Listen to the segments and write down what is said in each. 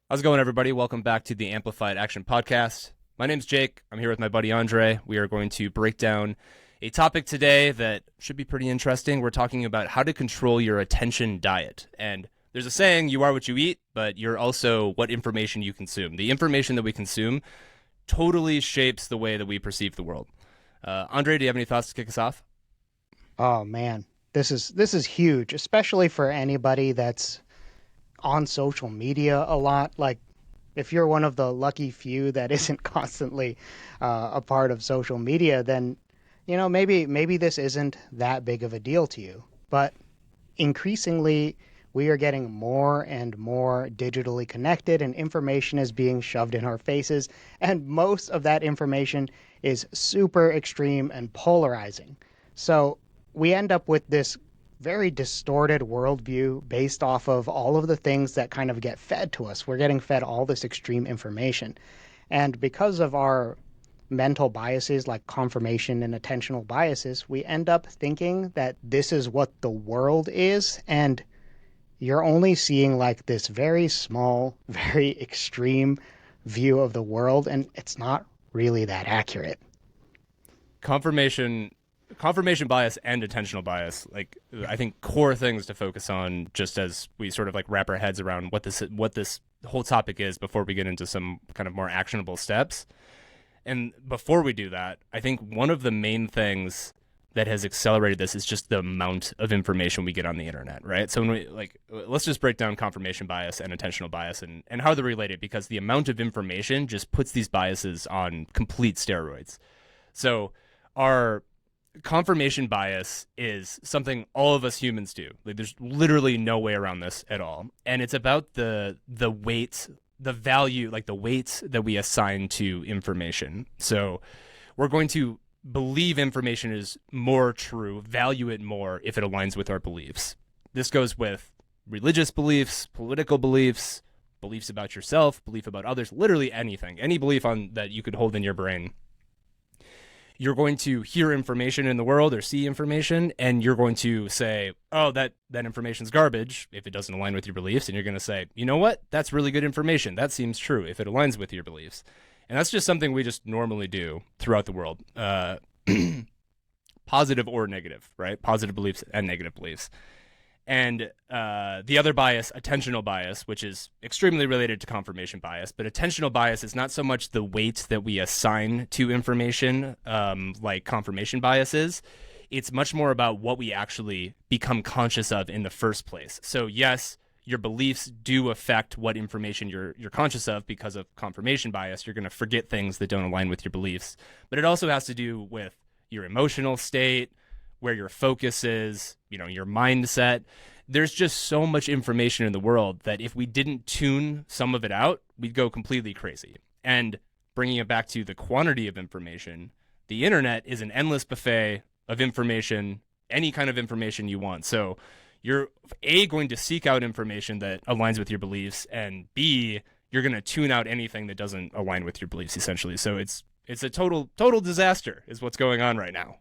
How's it going, everybody? Welcome back to the Amplified Action Podcast. My name's Jake. I'm here with my buddy Andre. We are going to break down a topic today that should be pretty interesting. We're talking about how to control your attention diet. And there's a saying, you are what you eat, but you're also what information you consume. The information that we consume totally shapes the way that we perceive the world. Andre, do you have any thoughts to kick us off? Oh man, this is huge, especially for anybody that's on social media a lot. Like if you're one of the lucky few that isn't constantly a part of social media, then maybe this isn't that big of a deal to you. But increasingly, we are getting more and more digitally connected, and information is being shoved in our faces. And most of that information is super extreme and polarizing. So we end up with this very distorted worldview based off of all of the things that kind of get fed to us. We're getting fed all this extreme information. And because of our mental biases like confirmation and attentional biases, we end up thinking that this is what the world is. And you're only seeing like this very small, very extreme view of the world. And it's not really that accurate. Confirmation confirmation bias and attentional bias, like, I think core things to focus on, just as we sort of like wrap our heads around what this whole topic is before we get into some kind of more actionable steps. And before we do that, I think one of the main things that has accelerated this is just the amount of information we get on the internet, right? So when we like, let's just break down confirmation bias and attentional bias and how they're related, because the amount of information just puts these biases on complete steroids. So our confirmation bias is something all of us humans do. Like, there's literally no way around this at all. And it's about the weight, the value, like the weights that we assign to information. So we're going to believe information is more true, value it more if it aligns with our beliefs. This goes with religious beliefs, political beliefs, beliefs about yourself, belief about others, literally anything, any belief on that you could hold in your brain. You're going to hear information in the world or see information, and you're going to say, oh, that information's garbage if it doesn't align with your beliefs. And you're going to say, you know what? That's really good information. That seems true if it aligns with your beliefs. And that's just something we just normally do throughout the world, positive or negative, right? Positive beliefs and negative beliefs. And the other bias, attentional bias, which is extremely related to confirmation bias, but attentional bias is not so much the weight that we assign to information, like confirmation bias is. It's much more about what we actually become conscious of in the first place. So yes, your beliefs do affect what information you're conscious of. Because of confirmation bias, you're going to forget things that don't align with your beliefs. But it also has to do with your emotional state, where your focus is, your mindset. There's just so much information in the world that if we didn't tune some of it out, we'd go completely crazy. And bringing it back to the quantity of information, the internet is an endless buffet of information, any kind of information you want. So you're A, going to seek out information that aligns with your beliefs, and B, you're going to tune out anything that doesn't align with your beliefs, essentially. So it's a total disaster is what's going on right now.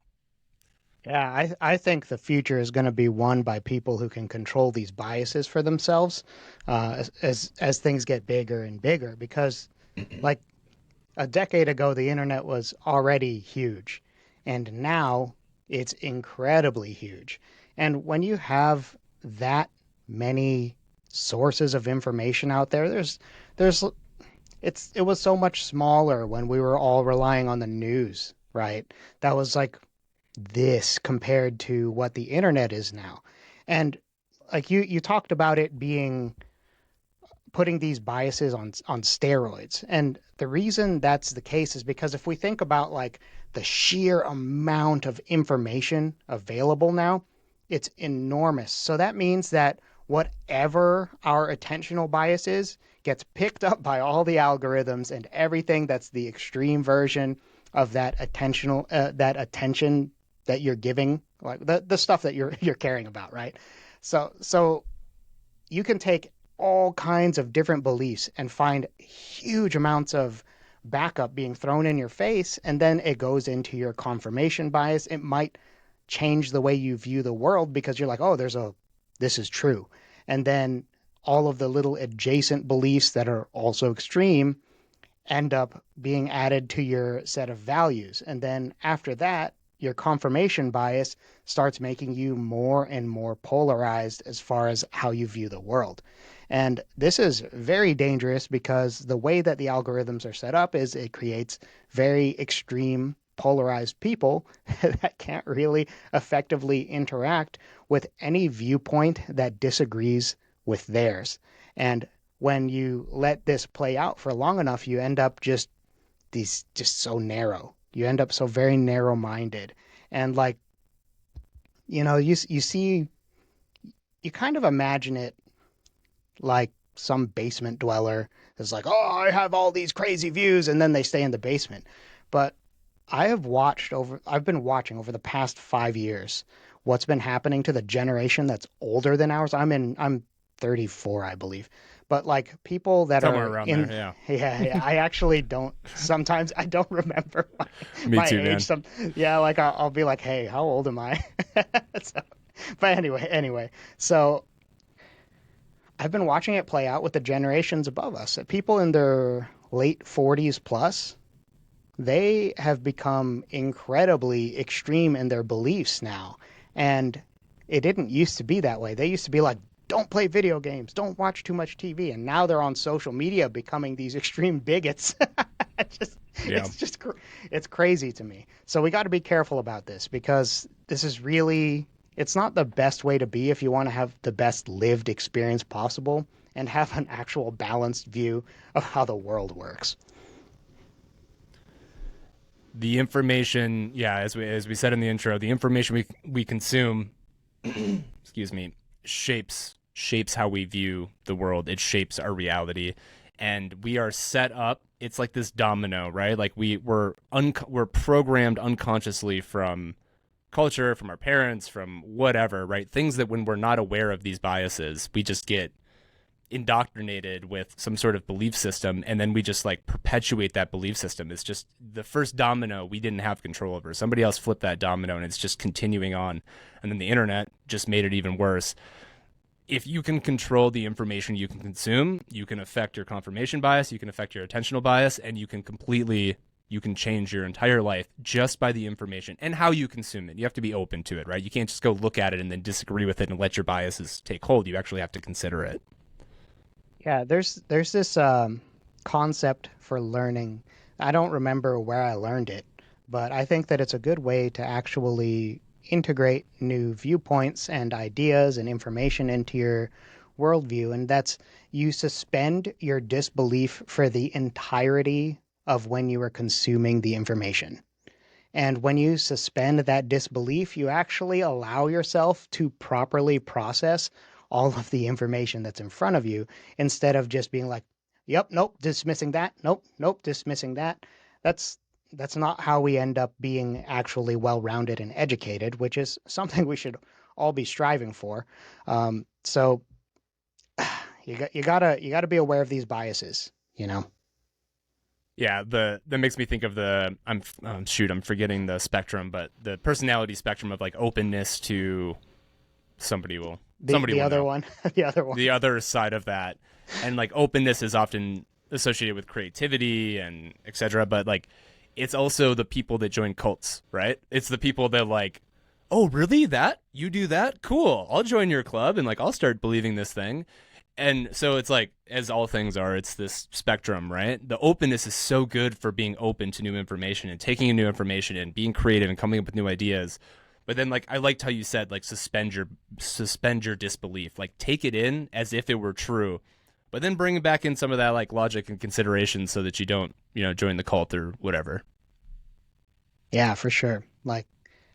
Yeah, I think the future is going to be won by people who can control these biases for themselves as things get bigger and bigger. Because, like a decade ago, the internet was already huge, and now it's incredibly huge. And when you have that many sources of information out there, there's it was so much smaller when we were all relying on the news, right? That was like this compared to what the internet is now. And like you talked about it being putting these biases on steroids. And the reason that's the case is because if we think about like the sheer amount of information available now, it's enormous. So that means that whatever our attentional bias is gets picked up by all the algorithms, and everything that's the extreme version of that attention that you're giving, like the stuff that you're caring about, right? So you can take all kinds of different beliefs and find huge amounts of backup being thrown in your face, and then it goes into your confirmation bias. It might change the way you view the world because you're like, oh, this is true. And then all of the little adjacent beliefs that are also extreme end up being added to your set of values. And then after that, your confirmation bias starts making you more and more polarized as far as how you view the world. And this is very dangerous because the way that the algorithms are set up is it creates very extreme polarized people that can't really effectively interact with any viewpoint that disagrees with theirs. And when you let this play out for long enough, you end up just so narrow. You end up so very narrow minded. And like, you see, you kind of imagine it like some basement dweller is like, oh, I have all these crazy views, and then they stay in the basement. But I've been watching over the past 5 years what's been happening to the generation that's older than ours. I'm 34, I believe. But like people that Somewhere are around there. in, Yeah. yeah, I actually don't, sometimes I don't remember Me my too, age. man. Yeah, like I'll be like, hey, how old am I? So, but anyway, so I've been watching it play out with the generations above us. People in their late 40s plus, they have become incredibly extreme in their beliefs now. And it didn't used to be that way. They used to be like, don't play video games, don't watch too much TV. And now they're on social media becoming these extreme bigots. just, Yeah. it's just, it's crazy to me. So we got to be careful about this because this is really, it's not the best way to be if you want to have the best lived experience possible and have an actual balanced view of how the world works. The information, yeah, as we said in the intro, the information we consume, excuse me, shapes how we view the world. It shapes our reality, and we are set up. It's like this domino, right? Like we're programmed unconsciously from culture, from our parents, from whatever, right? Things that when we're not aware of these biases, we just get indoctrinated with some sort of belief system, and then we just like perpetuate that belief system. It's just the first domino we didn't have control over. Somebody else flipped that domino, and it's just continuing on. And then the internet just made it even worse. If you can control the information you can consume, you can affect your confirmation bias, you can affect your attentional bias, and you can change your entire life just by the information and how you consume it. You have to be open to it, right? You can't just go look at it and then disagree with it and let your biases take hold. You actually have to consider it. Yeah, there's this concept for learning. I don't remember where I learned it, but I think that it's a good way to actually integrate new viewpoints and ideas and information into your worldview. And that's you suspend your disbelief for the entirety of when you are consuming the information. And when you suspend that disbelief, you actually allow yourself to properly process all of the information that's in front of you instead of just being like, yep, nope, dismissing that, nope, nope, dismissing that. That's that's not how we end up being actually well-rounded and educated, which is something we should all be striving for. So you gotta be aware of these biases, you know. Yeah, the that makes me think of the I'm forgetting the spectrum, but the personality spectrum of like openness to somebody will The somebody the will other know one, the other one. the other side of that. And like openness is often associated with creativity and etc. But like it's also the people that join cults, right? It's the people that like, oh really, that you do that, cool, I'll join your club and like I'll start believing this thing. And so it's like, as all things are, it's this spectrum, right? The openness is so good for being open to new information and taking in new information and being creative and coming up with new ideas. But then like I liked how you said like suspend your disbelief. Like take it in as if it were true. But then bring back in some of that like logic and consideration so that you don't, join the cult or whatever. Yeah, for sure. Like,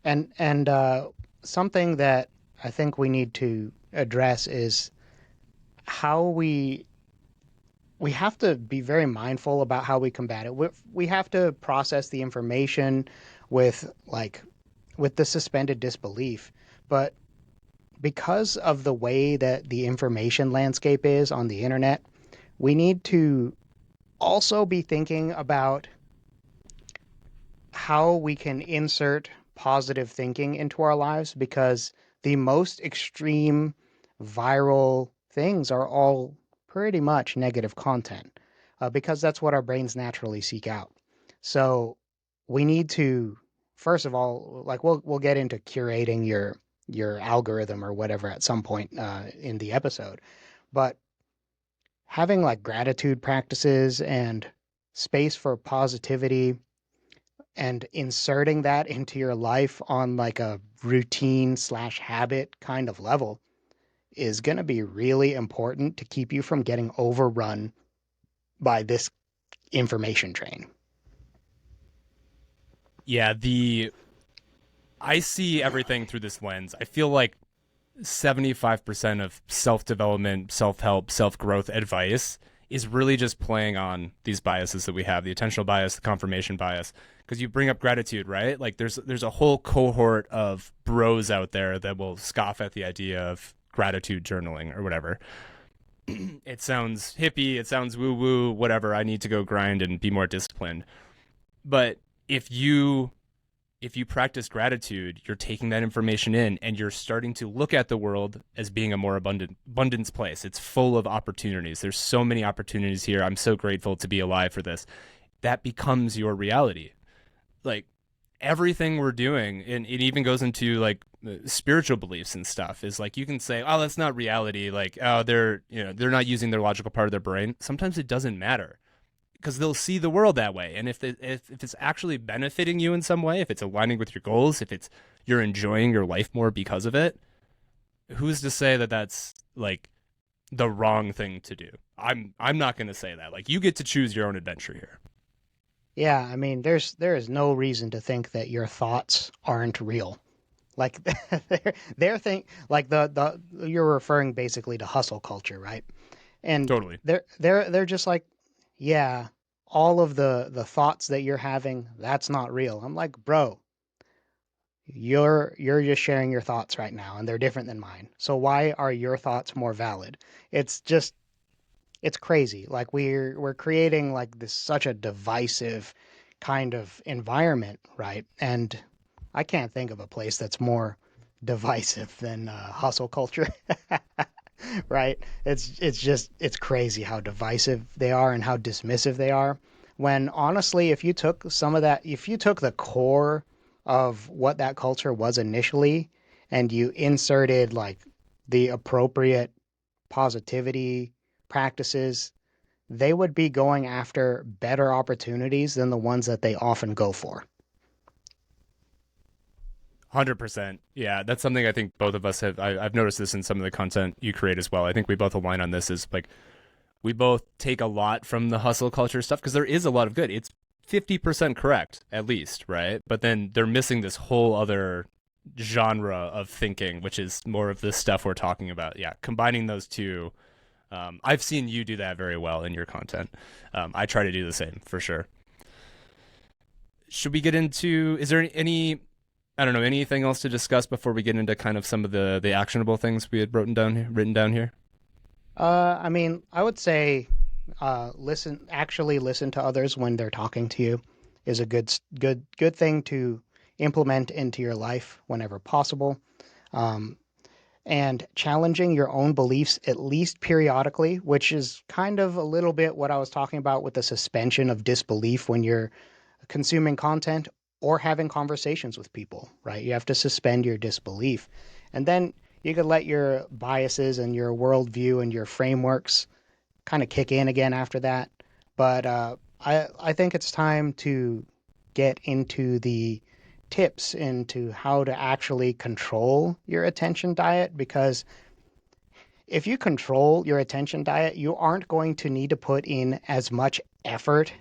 and something that I think we need to address is how we have to be very mindful about how we combat it. We have to process the information with with the suspended disbelief, but because of the way that the information landscape is on the internet, we need to also be thinking about how we can insert positive thinking into our lives because the most extreme viral things are all pretty much negative content because that's what our brains naturally seek out. So we need to, first of all, like we'll get into curating your algorithm or whatever at some point in the episode, but having like gratitude practices and space for positivity and inserting that into your life on like a routine slash habit kind of level is going to be really important to keep you from getting overrun by this information train. Yeah, the I see everything through this lens. I feel like 75% of self-development, self-help, self-growth advice is really just playing on these biases that we have, the attentional bias, the confirmation bias. Because you bring up gratitude, right? Like there's a whole cohort of bros out there that will scoff at the idea of gratitude journaling or whatever. It sounds hippie, it sounds woo-woo, whatever. I need to go grind and be more disciplined. But if you practice gratitude, you're taking that information in and you're starting to look at the world as being a more abundance place. It's full of opportunities. There's so many opportunities here. I'm so grateful to be alive for this. That becomes your reality. Like everything we're doing, and it even goes into like spiritual beliefs and stuff, is like you can say, oh, that's not reality. Like, oh, they're not using their logical part of their brain. Sometimes it doesn't matter because they'll see the world that way. And if it's actually benefiting you in some way, if it's aligning with your goals, if it's you're enjoying your life more because of it, who's to say that that's like the wrong thing to do? I'm not going to say that. Like you get to choose your own adventure here. Yeah, I mean, there is no reason to think that your thoughts aren't real. Like they're think like the you're referring basically to hustle culture, right? And Totally. they're just like, yeah, all of the thoughts that you're having, that's not real. I'm like, bro, you're just sharing your thoughts right now, and they're different than mine. So why are your thoughts more valid? It's just it's crazy. Like we're creating like this such a divisive kind of environment, right? And I can't think of a place that's more divisive than hustle culture. Right? It's just it's crazy how divisive they are and how dismissive they are. When honestly, if you took some of that, if you took the core of what that culture was initially and you inserted like the appropriate positivity practices, they would be going after better opportunities than the ones that they often go for. 100%. Yeah, that's something I think both of us have. I've noticed this in some of the content you create as well. I think we both align on this. Is like we both take a lot from the hustle culture stuff because there is a lot of good. It's 50% correct at least, right? But then they're missing this whole other genre of thinking, which is more of the stuff we're talking about. Yeah, combining those two. I've seen you do that very well in your content. I try to do the same for sure. Should we get into? Is there any I don't know, anything else to discuss before we get into kind of some of the actionable things we had written down here? I mean, I would say actually listen to others when they're talking to you is a good thing to implement into your life whenever possible. Um, and challenging your own beliefs at least periodically, which is kind of a little bit what I was talking about with the suspension of disbelief when you're consuming content or having conversations with people, right? You have to suspend your disbelief. And then you could let your biases and your worldview and your frameworks kind of kick in again after that. But I think it's time to get into the tips into how to actually control your attention diet because if you control your attention diet, you aren't going to need to put in as much effort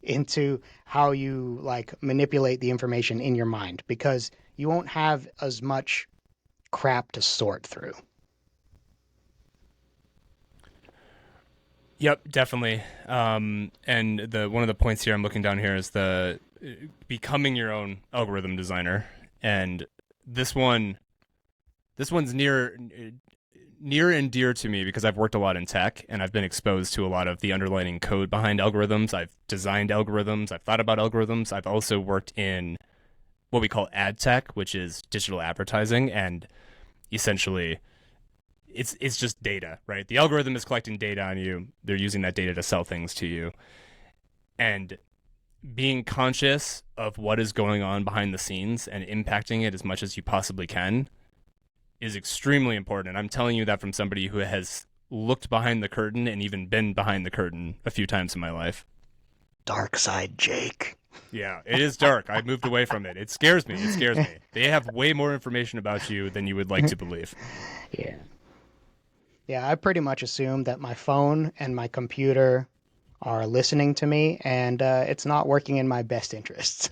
into how you like manipulate the information in your mind because you won't have as much crap to sort through. Yep, definitely. And the one of the points here I'm looking down here is the becoming your own algorithm designer, and this one this one's near and dear to me because I've worked a lot in tech and I've been exposed to a lot of the underlying code behind algorithms. I've designed algorithms. I've thought about algorithms. I've also worked in what we call ad tech, which is digital advertising, and essentially it's just data, right? The algorithm is collecting data on you. They're using that data to sell things to you. And being conscious of what is going on behind the scenes and impacting it as much as you possibly can is extremely important. And I'm telling you that from somebody who has looked behind the curtain and even been behind the curtain a few times in my life. Dark side Jake. Yeah, it is dark. I moved away from it. It scares me. It scares me. They have way more information about you than you would like to believe. Yeah. Yeah, I pretty much assume that my phone and my computer are listening to me, and it's not working in my best interest.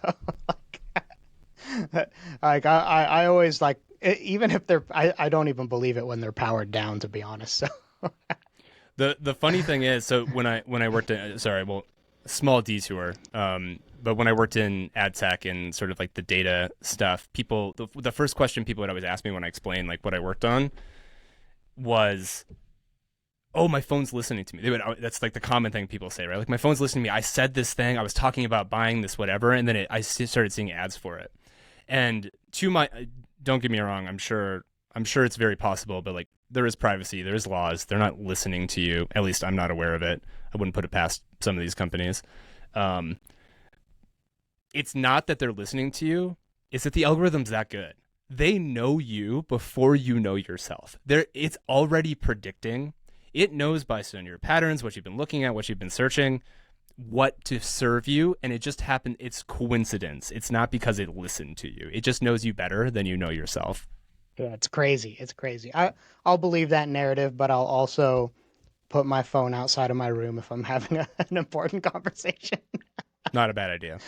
So, I always like, even if I don't even believe it when they're powered down, to be honest. So, The funny thing is, so when I worked in, sorry, well, small detour, but when I worked in ad tech and sort of like the data stuff, people, the first question people would always ask me when I explained like what I worked on was, oh, my phone's listening to me. That's like the common thing people say, right? Like, my phone's listening to me. I said this thing. I was talking about buying this whatever, and then I started seeing ads for it. And to my, don't get me wrong, I'm sure it's very possible, but like, there is privacy, there is laws. They're not listening to you. At least I'm not aware of it. I wouldn't put it past some of these companies. Um, it's not that they're listening to you. It's that the algorithm's that good. They know you before you know yourself. It's already predicting. It knows by some of your patterns, what you've been looking at, what you've been searching, what to serve you, and it just happened. It's coincidence. It's not because it listened to you. It just knows you better than you know yourself. yeah, it's crazy. It's crazy. I'll believe that narrative, but I'll also put my phone outside of my room if I'm having an important conversation. Not a bad idea.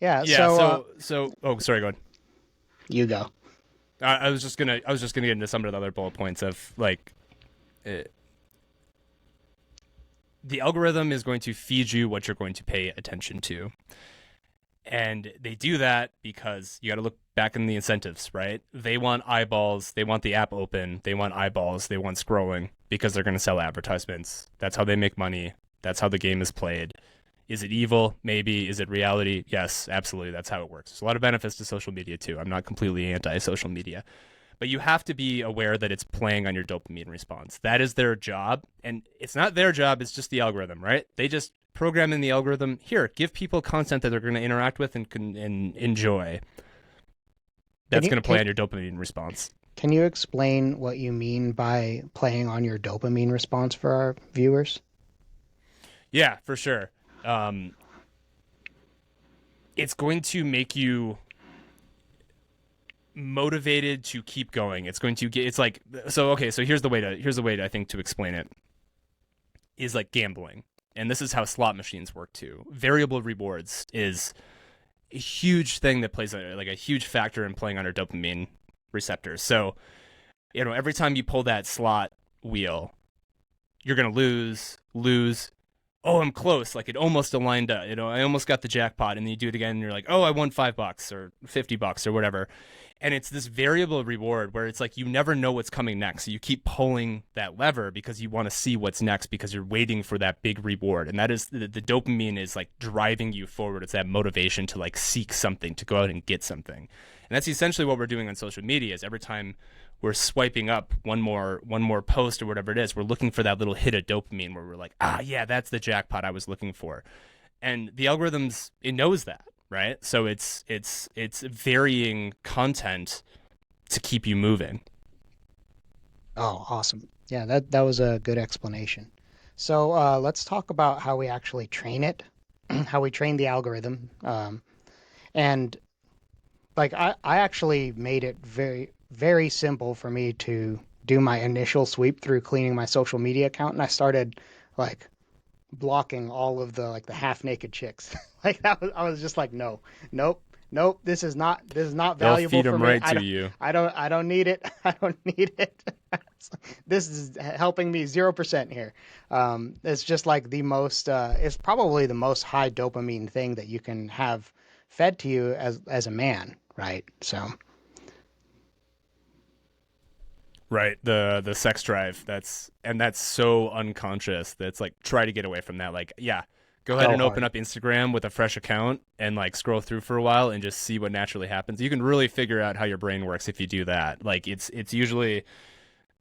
Yeah, Yeah. so So. Oh, sorry. Go ahead. you go. I was just gonna get into some of the other bullet points of like, uh, the algorithm is going to feed you what you're going to pay attention to. And they do that because you got to look back in the incentives, right? They want eyeballs. They want the app open. They want eyeballs. They want scrolling because they're going to sell advertisements. That's how they make money. That's how the game is played. Is it evil? Maybe. Is it reality? Yes, absolutely. That's how it works. There's a lot of benefits to social media too. I'm not completely anti-social media, but you have to be aware that it's playing on your dopamine response. That is their job. And it's not their job, it's just the algorithm, right? They just program in the algorithm, here, give people content that they're going to interact with and enjoy. Can That's you going to play can, on your dopamine response. can you explain what you mean by playing on your dopamine response for our viewers? Yeah, for sure. Um, it's going to make you motivated to keep going. It's going to get, it's like, so okay, so here's the way to I think to explain it is like gambling. And this is how slot machines work too. Variable rewards is a huge thing that plays like a huge factor in playing on our dopamine receptors. So, every time you pull that slot wheel, you're going to lose. Oh, I'm close. Like, it almost aligned up. I almost got the jackpot. And then you do it again and you're like, oh, I won $5 or $50 or whatever. And it's this variable reward where it's like you never know what's coming next. So you keep pulling that lever because you want to see what's next because you're waiting for that big reward. And that is the dopamine is like driving you forward. It's that motivation to like seek something, to go out and get something. And that's essentially what we're doing on social media is every time we're swiping up one more post or whatever it is, we're looking for that little hit of dopamine where we're like, yeah, that's the jackpot I was looking for. And the algorithms, it knows that, right? So it's varying content to keep you moving. Oh, awesome. Yeah, that was a good explanation. So let's talk about how we actually train it, how we train the algorithm. And like I actually made it very, very simple for me to do my initial sweep through cleaning my social media account. And I started like blocking all of the like the half naked chicks. Like I was just like, no, nope, nope. This is not They'll valuable feed for them me. right to you. I don't need it. I don't need it. This is helping me 0% here. It's just like the most. It's probably the most high dopamine thing that you can have fed to you as a man, right? So Right. The sex drive. That's so unconscious. That's like try to get away from that. Like, yeah, Go ahead Go and open hard. up Instagram with a fresh account and like scroll through for a while and just see what naturally happens. You can really figure out how your brain works if you do that. Like it's usually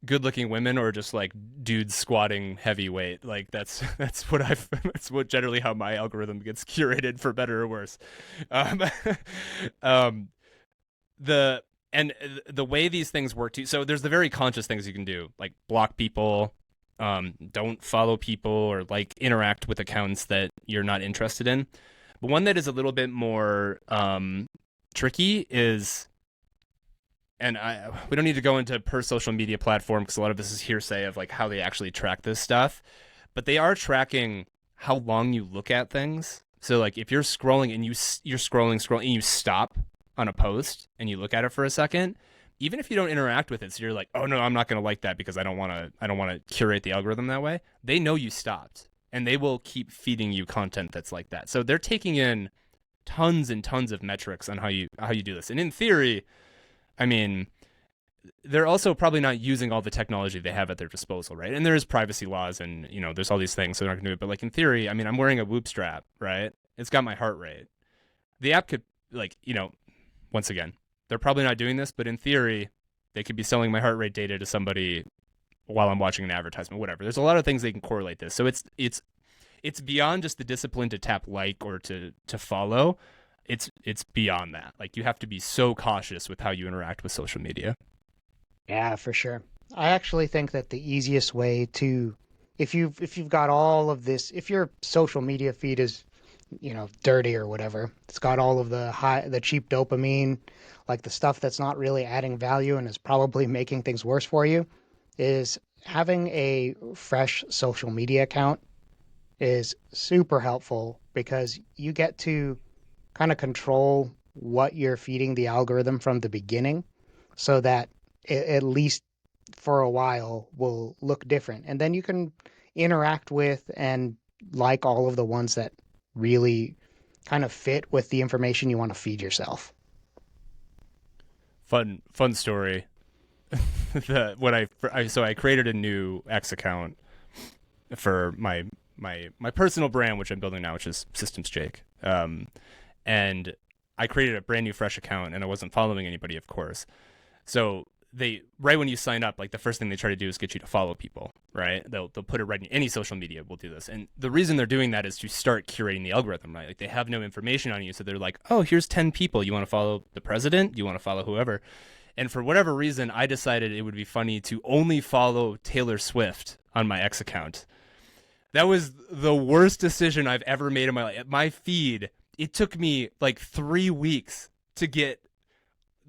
good-looking women or just like dudes squatting heavy weight. Like that's what I've that's what generally how my algorithm gets curated for better or worse. Um, um, the and the way these things work too. So there's the very conscious things you can do, like block people, don't follow people, or like interact with accounts that you're not interested in. But one that is a little bit more tricky is, and we don't need to go into per social media platform because a lot of this is hearsay of like how they actually track this stuff, but they are tracking how long you look at things. So like if you're scrolling and you're scrolling and you stop on a post and you look at it for a second, even if you don't interact with it, so you're like, oh no, I'm not going to like that because I don't want to curate the algorithm that way. They know you stopped and they will keep feeding you content that's like that. So they're taking in tons and tons of metrics on how you do this. And in theory, I mean, they're also probably not using all the technology they have at their disposal, right? And there's privacy laws and, there's all these things, so they're not going to do it. But like in theory, I mean, I'm wearing a Whoop strap, right? It's got my heart rate. The app could, like, once again, they're probably not doing this, but in theory, they could be selling my heart rate data to somebody while I'm watching an advertisement, whatever. There's a lot of things they can correlate this. So it's beyond just the discipline to tap like or to follow. It's beyond that. Like you have to be so cautious with how you interact with social media. Yeah, for sure. I actually think that the easiest way to, if you've got all of this, if your social media feed is, dirty or whatever, it's got all of the cheap dopamine, like the stuff that's not really adding value and is probably making things worse for you, is having a fresh social media account is super helpful because you get to kind of control what you're feeding the algorithm from the beginning so that it, at least for a while will look different. And then you can interact with and like all of the ones that really kind of fit with the information you want to feed yourself. Fun story. I created a new X account for my personal brand, which I'm building now, which is Systems Jake. And I created a brand new fresh account, and I wasn't following anybody, of course. So they right when you sign up, like the first thing they try to do is get you to follow people, right? They'll put it right in any social media will do this, and the reason they're doing that is to start curating the algorithm, right? Like they have no information on you, so they're like, oh, here's 10 people. You want to follow the president? You want to follow whoever? And for whatever reason, I decided it would be funny to only follow Taylor Swift on my X account. That was the worst decision I've ever made in my life. My feed, it took me like 3 weeks to get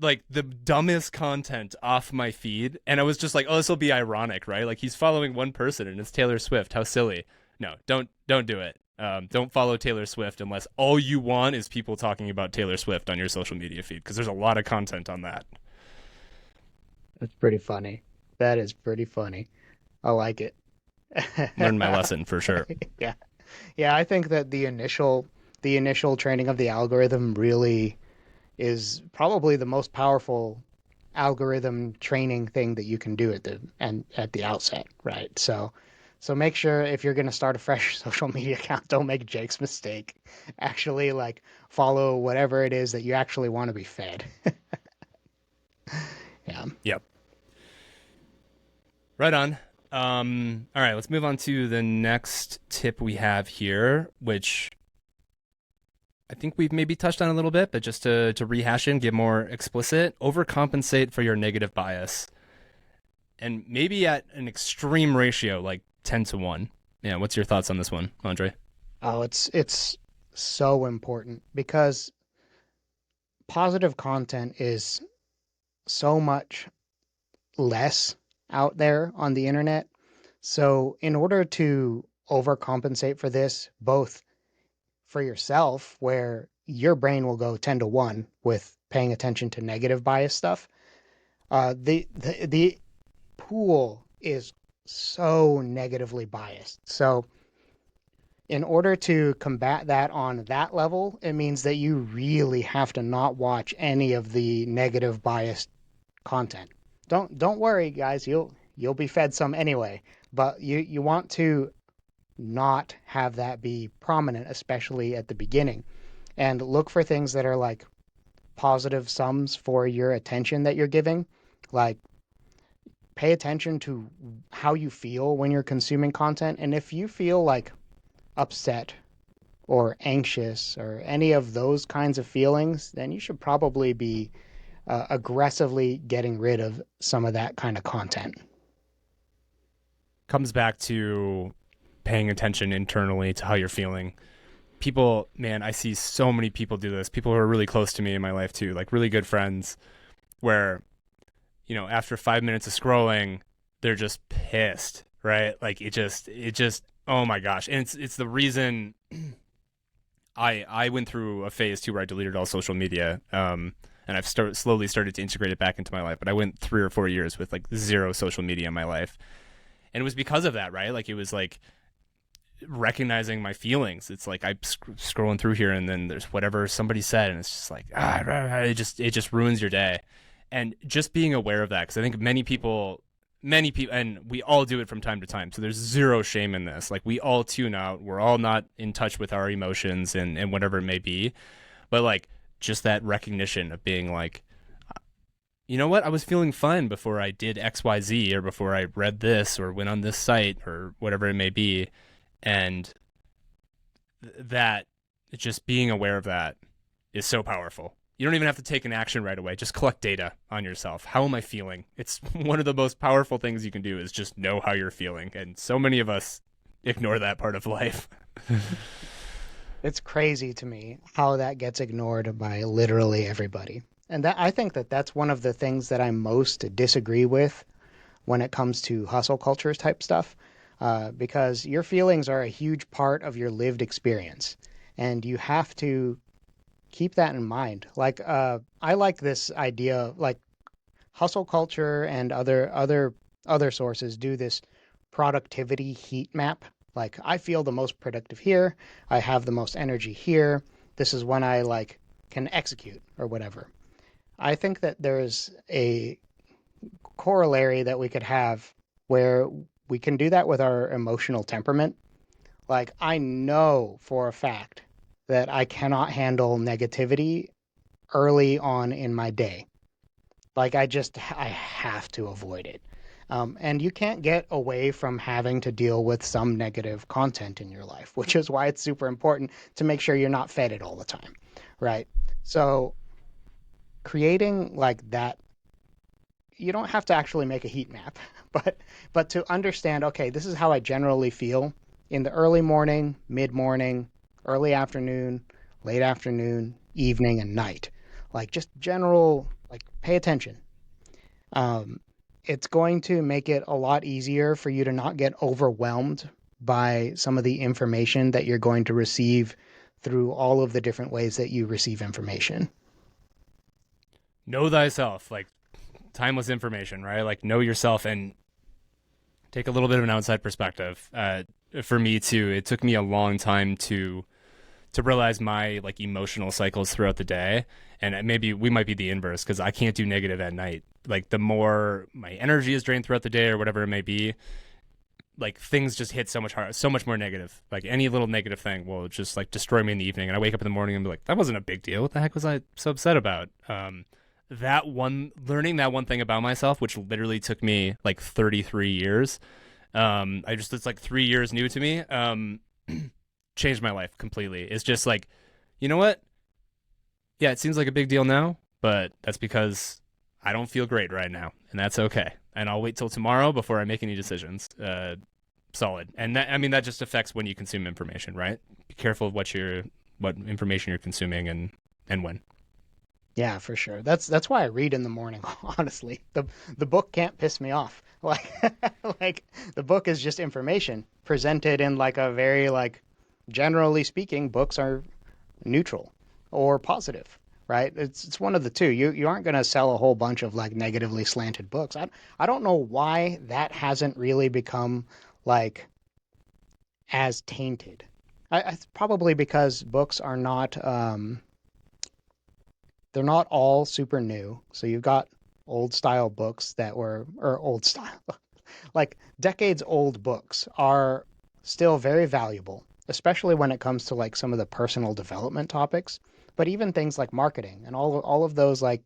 like the dumbest content off my feed. And I was just like, oh, this will be ironic, right? Like he's following one person and it's Taylor Swift. How silly. No, don't do it. Don't follow Taylor Swift unless all you want is people talking about Taylor Swift on your social media feed because there's a lot of content on that. That's pretty funny. That is pretty funny. I like it. Learned my lesson for sure. Yeah. Yeah, I think that the initial training of the algorithm really is probably the most powerful algorithm training thing that you can do at the outset, right? So make sure if you're going to start a fresh social media account, don't make Jake's mistake. Actually like follow whatever it is that you actually want to be fed. Yeah. Yep. Right on. All right, let's move on to the next tip we have here, which I think we've maybe touched on a little bit, but just to rehash it and get more explicit, overcompensate for your negative bias. And maybe at an extreme ratio, like 10 to 1. Yeah, what's your thoughts on this one, Andre? Oh, it's so important because positive content is so much less out there on the internet. So, in order to overcompensate for this, both for yourself, where your brain will go 10 to 1 with paying attention to negative bias stuff, the pool is so negatively biased. So, in order to combat that on that level, it means that you really have to not watch any of the negative biased content. Don't worry, guys. You'll be fed some anyway. But you want to not have that be prominent, especially at the beginning. And look for things that are like positive sums for your attention that you're giving. Like, pay attention to how you feel when you're consuming content. And if you feel like upset or anxious or any of those kinds of feelings, then you should probably be aggressively getting rid of some of that kind of content. Comes back to paying attention internally to how you're feeling. People, man, I see so many people do this. People who are really close to me in my life too, like really good friends, where, after 5 minutes of scrolling, they're just pissed, right? Like it just, oh my gosh. And it's the reason I went through a phase too where I deleted all social media. And I've slowly started to integrate it back into my life. But I went 3 or 4 years with like zero social media in my life. And it was because of that, right? Like it was like recognizing my feelings. It's like I'm scrolling through here, and then there's whatever somebody said, and it's just like it just ruins your day. And just being aware of that, because I think many people, and we all do it from time to time. So there's zero shame in this. Like we all tune out. We're all not in touch with our emotions and whatever it may be. But like just that recognition of being like, you know what? I was feeling fine before I did XYZ, or before I read this or went on this site or whatever it may be. And that just being aware of that is so powerful. You don't even have to take an action right away. Just collect data on yourself. How am I feeling? It's one of the most powerful things you can do, is just know how you're feeling. And so many of us ignore that part of life. It's crazy to me how that gets ignored by literally everybody. And that I think that that's one of the things that I most disagree with when it comes to hustle cultures type stuff, because your feelings are a huge part of your lived experience, and you have to keep that in mind. Like, I like this idea, like hustle culture and other sources do this productivity heat map. Like, I feel the most productive here. I have the most energy here. This is when I like can execute or whatever. I think that there's a corollary that we could have where we can do that with our emotional temperament. Like, I know for a fact that I cannot handle negativity early on in my day. Like, I have to avoid it. And you can't get away from having to deal with some negative content in your life, which is why it's super important to make sure you're not fed it all the time, right? So, creating like that, you don't have to actually make a heat map, but to understand, okay, this is how I generally feel in the early morning, mid morning, early afternoon, late afternoon, evening, and night. Like, just general, like, pay attention. Um, it's going to make it a lot easier for you to not get overwhelmed by some of the information that you're going to receive through all of the different ways that you receive information. Know thyself, like timeless information, right? Like know yourself and take a little bit of an outside perspective. For me too, it took me a long time to realize my like emotional cycles throughout the day, and maybe we might be the inverse because I can't do negative at night. Like the more my energy is drained throughout the day or whatever it may be, like things just hit so much hard, so much more negative. Like any little negative thing will just like destroy me in the evening, and I wake up in the morning and be like, that wasn't a big deal. What the heck was I so upset about? That one, learning that one thing about myself, which literally took me like 33 years. It's like 3 years new to me. Changed my life completely. It's just like, you know what? Yeah, it seems like a big deal now, but that's because I don't feel great right now, and that's okay. And I'll wait till tomorrow before I make any decisions. Solid. And that, I mean, that just affects when you consume information, right? Be careful of what information you're consuming and when. Yeah, for sure. That's why I read in the morning, honestly. The book can't piss me off. Like like the book is just information presented in like a very like, generally speaking, books are neutral or positive, right? It's one of the two. You aren't going to sell a whole bunch of like negatively slanted books. I don't know why that hasn't really become like as tainted. Probably because books are not they're not all super new. So you've got old style books that were, or old style, like decades old books are still very valuable, especially when it comes to like some of the personal development topics, but even things like marketing and all of those like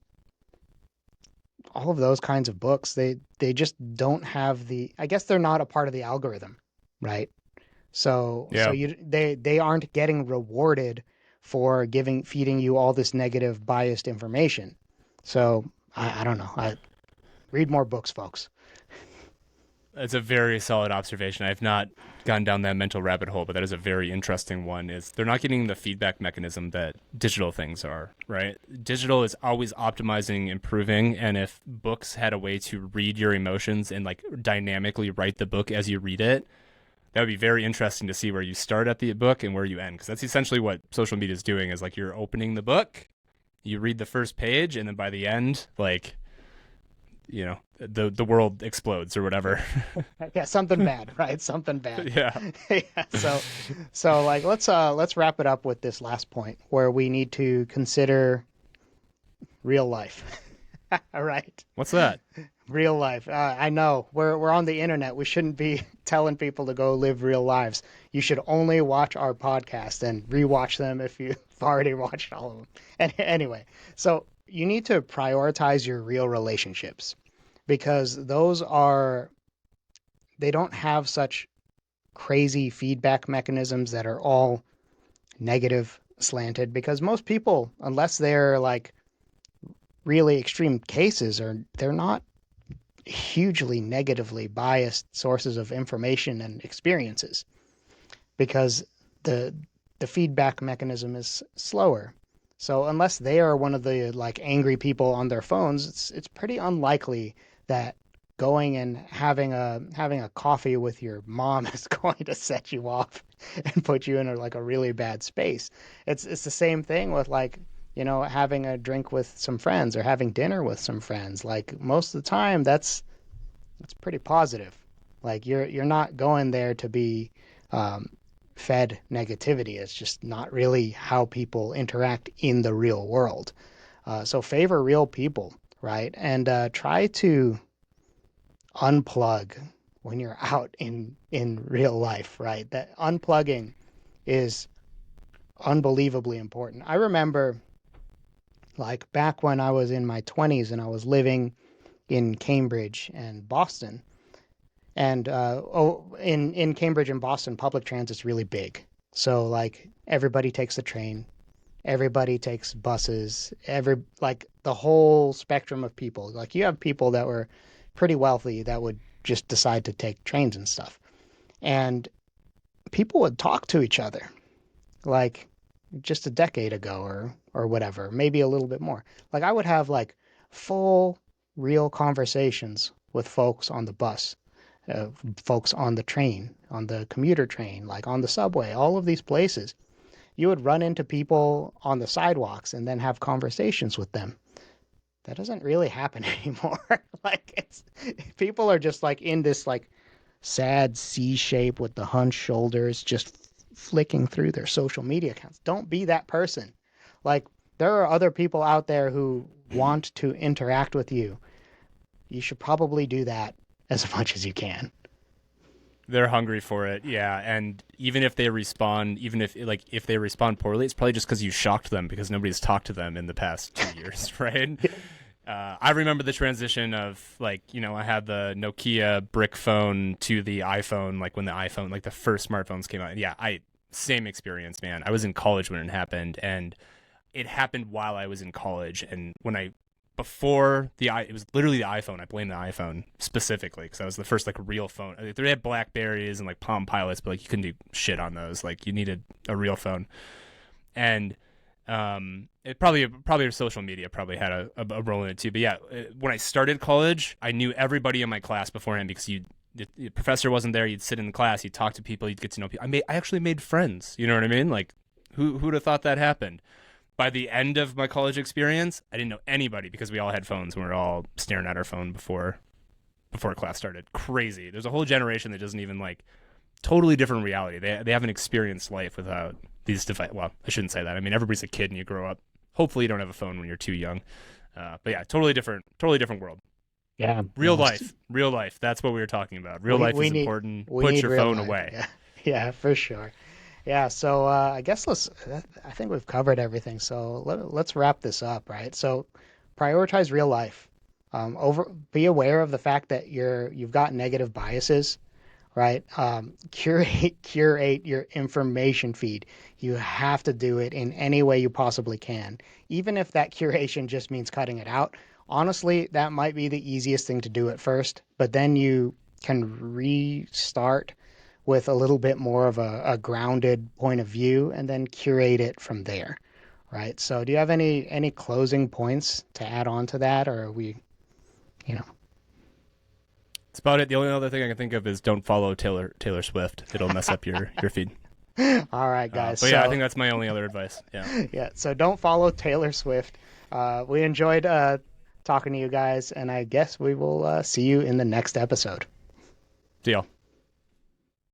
all of those kinds of books, they just don't have the, I guess they're not a part of the algorithm, right? So Yeah. they aren't getting rewarded for feeding you all this negative biased information. So I don't know. I read more books, folks. That's a very solid observation. I've not gone down that mental rabbit hole, but that is a very interesting one. Is they're not getting the feedback mechanism that digital things are, right? Digital is always optimizing, improving, and if books had a way to read your emotions and like dynamically write the book as you read it, that would be very interesting to see where you start at the book and where you end, because that's essentially what social media is doing. Is like you're opening the book, you read the first page, and then by the end, like the world explodes or whatever. Yeah, something bad, right? Something bad. Yeah. Yeah. So like let's wrap it up with this last point where we need to consider real life. All right. What's that? Real life. I know we're on the internet. We shouldn't be telling people to go live real lives. You should only watch our podcast and rewatch them if you've already watched all of them. And anyway, so you need to prioritize your real relationships because they don't have such crazy feedback mechanisms that are all negative slanted because most people, unless they're like really extreme cases, they're not hugely negatively biased sources of information and experiences because the the feedback mechanism is slower. So unless they are one of the like angry people on their phones, it's pretty unlikely that going and having a coffee with your mom is going to set you off and put you in like a really bad space. It's the same thing with like, having a drink with some friends or having dinner with some friends. Like most of the time that's pretty positive. Like you're not going there to be um, fed negativity. It's just not really how people interact in the real world. So favor real people, right? And try to unplug when you're out in real life, right? That unplugging is unbelievably important. I remember like back when I was in my 20s and I was living in Cambridge and Boston. And in Cambridge and Boston, public transit's really big. So like everybody takes the train, everybody takes buses, like the whole spectrum of people. Like you have people that were pretty wealthy that would just decide to take trains and stuff. And people would talk to each other like just a decade ago or whatever, maybe a little bit more. Like I would have like full real conversations with folks on the bus, folks on the train, on the commuter train, like on the subway, all of these places. You would run into people on the sidewalks and then have conversations with them. That doesn't really happen anymore. Like it's people are just like in this like sad C shape with the hunched shoulders, just flicking through their social media accounts. Don't be that person. Like there are other people out there who want to interact with you. You should probably do that as much as you can. They're hungry for it, yeah. And even if they respond, even if they respond poorly, it's probably just because you shocked them because nobody's talked to them in the past 2 years, right? I remember the transition of like, I had the Nokia brick phone to the iPhone, like when the iPhone, like the first smartphones came out. Yeah, same experience, man. I was in college when it happened, and it happened while I was in college. And it was literally the iPhone. I blame the iPhone specifically because that was the first like real phone. Like, they had Blackberries and like Palm Pilots, but like you couldn't do shit on those. Like you needed a real phone, and it probably social media probably had a role in it too. But yeah, when I started college, I knew everybody in my class beforehand because the professor wasn't there. You'd sit in the class, you'd talk to people, you'd get to know people. I actually made friends. You know what I mean? Like who'd have thought that happened? By the end of my college experience, I didn't know anybody because we all had phones and we were all staring at our phone before class started. Crazy. There's a whole generation that doesn't even like totally different reality. They haven't experienced life without these devices. Well, I shouldn't say that. I mean, everybody's a kid and you grow up. Hopefully, you don't have a phone when you're too young. But yeah, totally different world. Yeah. Real life. That's what we were talking about. Real life is important. Put your phone away. Yeah. Yeah, for sure. Yeah, so I guess I think we've covered everything. So let's wrap this up, right? So prioritize real life. Be aware of the fact that you've got negative biases, right? Curate your information feed. You have to do it in any way you possibly can, even if that curation just means cutting it out. Honestly, that might be the easiest thing to do at first, but then you can restart with a little bit more of a grounded point of view and then curate it from there, right? So, do you have any closing points to add on to that, or are we, you know? That's about it. The only other thing I can think of is don't follow Taylor Swift. It'll mess up your feed. All right, guys. But yeah, I So think that's my only other advice. Yeah. yeah, so don't follow Taylor Swift. We enjoyed talking to you guys, and I guess we will see you in the next episode. See y'all.